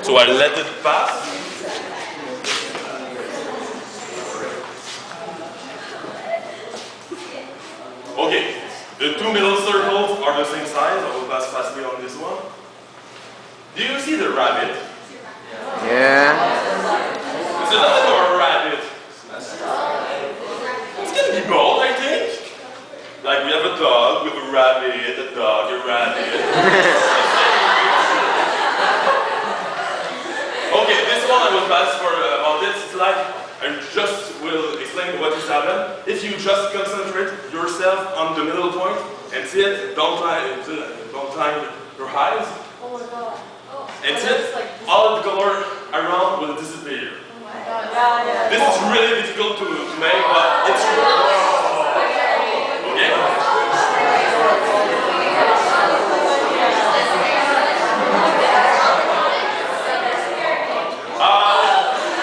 So I let it pass. Okay, the two middle circles are the same size. I will pass fastly on this one. Do you see the rabbit? Yeah. It's another rabbit. It's gonna be both, I think. Like we have a dog with a rabbit, a dog, a rabbit. Okay, this one I will pass for about this. It's like I just will explain what is happening. If you just concentrate yourself on the middle point and see it, don't time your eyes. Oh my god. And see it, all the color around will disappear. Oh my god. Yeah. This is really difficult to make, but it's true. Okay?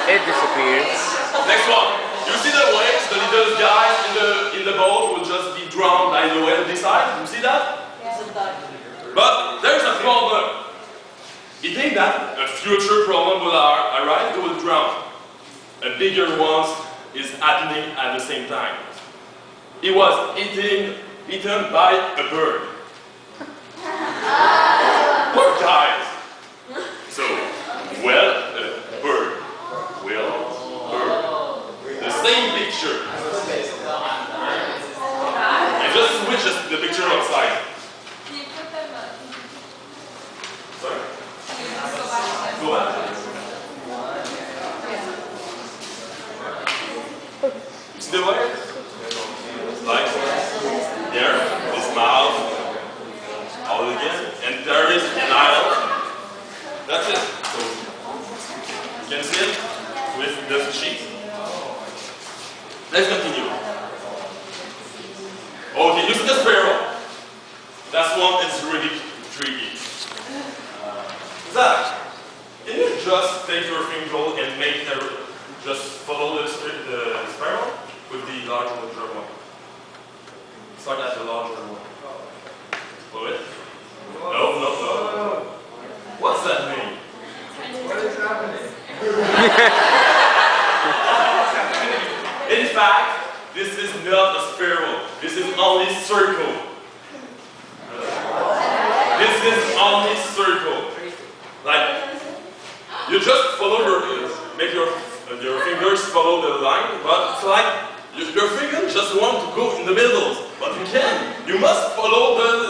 It disappears. Next one. You see the waves? The little guys in the boat will just be drowned by the wave this side. You see that? But there's a problem. It means that a future problem will arise, it will drown. A bigger one is happening at the same time. It was eaten by a bird. Poor guys. So, well, a bird. The same picture. And just switch the picture outside. Sorry? Go back. See the way? Like there, this mouth, all again, and there is an aisle. That's it. So you can see it with the sheet. Let's continue. Okay, you see the sparrow. That one is really tricky. Zach, can you just take your finger and make just follow the spiral with the larger one? Start at the larger one. Follow it? No. What's that mean? What is happening? In fact, this is not a spiral. This is only circle. This is only circle. Like, you just follow make your fingers follow the line, but it's like your fingers just want to go in the middle, but you can't. You must follow the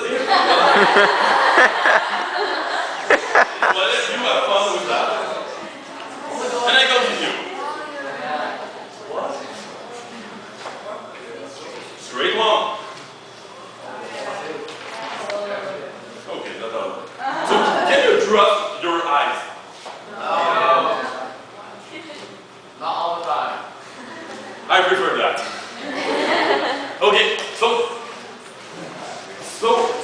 But if you have fun with that, and I continue. Straight one. Okay, not all. So can you drop your eyes? No. Not all the time. I prefer that. Okay, so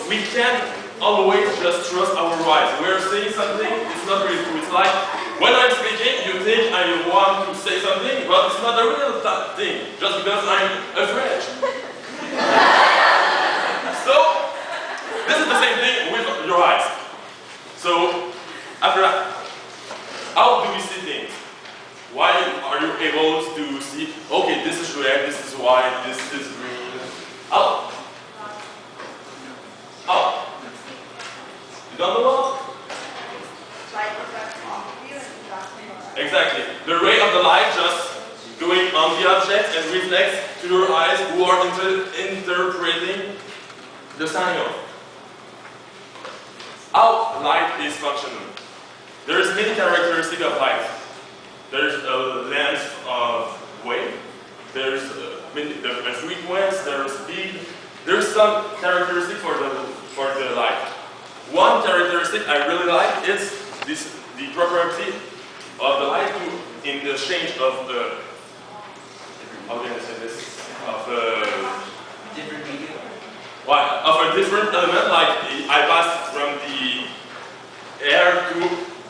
we can't always just trust our eyes. We're saying something, it's not really true. It's like when I'm speaking, you think I want to say something, but it's not a real thing, just because I'm afraid. So this is the same thing with your eyes. So after that, how do we see things? Why are you able to see, okay, this is red, this is white, this is green? How? You don't know what? Exactly. The ray of the light just going on the object and reflects to your eyes who are interpreting the signal. How light is functional. There is many characteristics of light. There's a length of wave, there's a frequency, there's speed, there's some characteristic for the light. One characteristic I really like is the property of the light in the change of the, how can I say this, of Different medium. of a different element, like I passed from the air to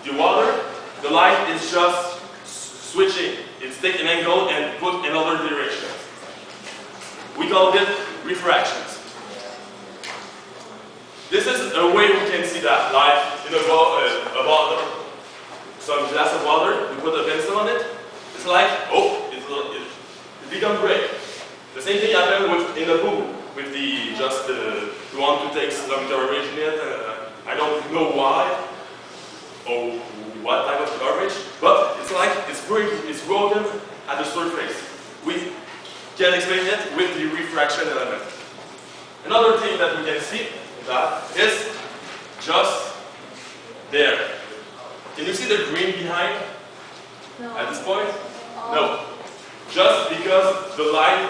the water, the light is just switching. It's take an angle and put another direction. We call it refractions. This is a way we can see that, like in a bottle, some glass of water, you put a pencil on it, it's like, oh, it becomes gray. The same thing happened in the pool, with you want to take some garbage in it, I don't know why, or what type of garbage, but it's like, it's broken at the surface. We can explain it with the refraction element. Another thing that we can see that is just there. Can you see the green behind No. at this point? No. Just because the light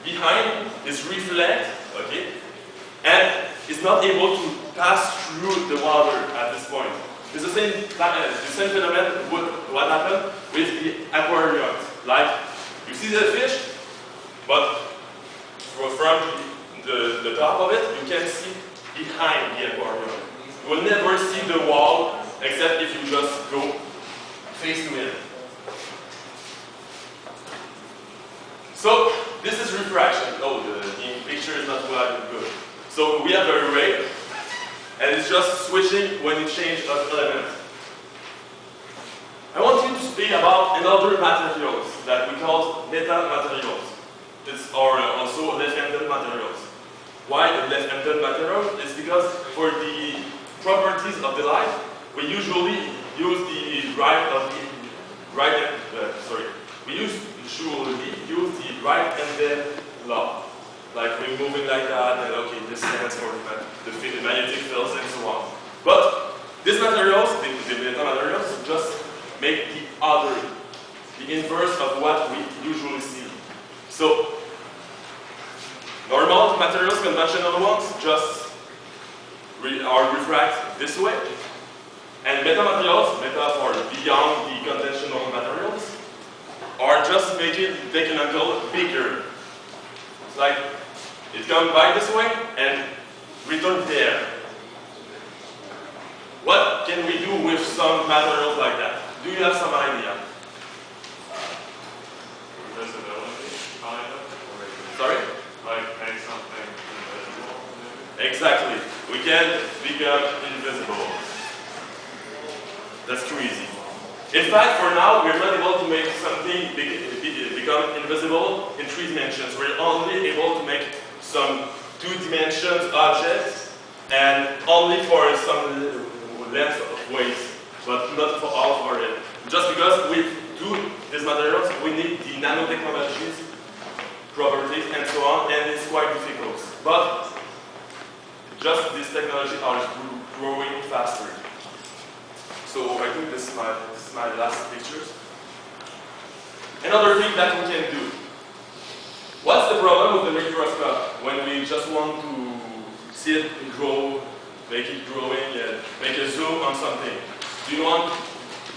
behind is reflect, okay, and is not able to pass through the water at this point. It's the same phenomenon with what happened with the aquariums. Like, you see the fish, but from the top of it, you can see behind the aquarium. You will never see the wall, except if you just go face to it. So, this is refraction. Oh, the picture is not quite good. So, we have a ray, and it's just switching when you change an element. I want you to speak about another materials that we call metamaterials. These are also left-handed materials. Why the left-handed material? It's because for the properties of the light, we usually use the right-handed law. Like we're moving like that, and okay, this stands for the magnetic fields and so on. But these materials, the metamaterials, just make the inverse of what we usually see. So, normal materials, conventional ones, just are refract this way. And metamaterials, meta for beyond the conventional materials, are just making technical bigger. It's like it comes by this way and return there. What can we do with some materials like that? Do you have some idea? Invisibility, kind of? Sorry? Like make something invisible, maybe? Exactly. We can become invisible. That's too easy. In fact, for now, we're not able to make something become invisible in 3 dimensions. We're only able to make some 2 dimensions objects, and only for some length of waves, but not for all for it. Just because we do these materials, we need the nanotechnologies, properties, and so on, and it's quite difficult. But just these technologies are growing faster. So I think this is my last pictures. Another thing that we can do. What's the problem with the microscope when we just want to see it grow, make it growing, and make a zoom on something?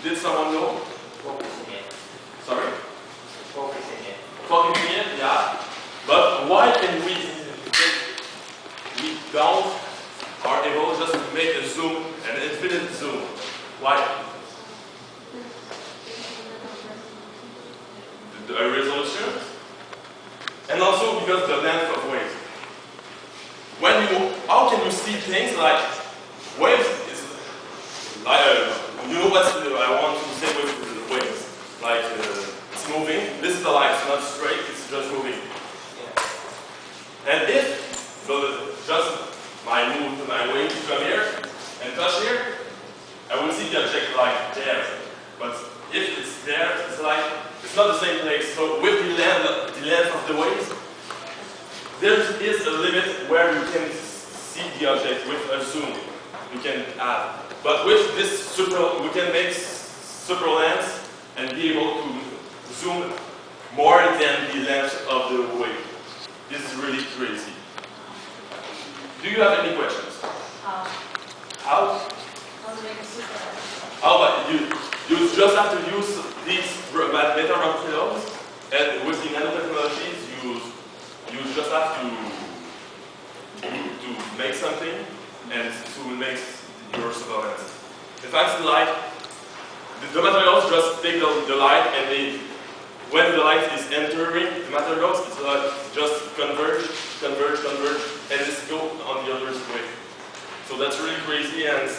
Did someone know? Focusing it. Sorry? Focusing it. Focusing it, yeah. But why can we don't are able just to make a zoom, an infinite zoom? Why? The resolution, and also because the length of waves. How can you see things like waves? Is like you know what I want to say with the waves? Like it's moving. This is the light. It's not straight. It's just moving. And if just my wave come here and touch here, I will see the object like there. But if it's there, it's like it's not the same place. So with the length of the waves, there is a limit where you can see the object with a zoom. You can add. But with this we can make super lens and be able to zoom more than the length of the wave. This is really crazy. Do you have any questions? How? How? How to make a super lens? How about you just have to use these metamaterials, and with the nanotechnologies, you just have to make something and to make your super lens. In fact, the materials just take the light, and when the light is entering the materials, it's just converge, and it's go on the other way. So that's really crazy, and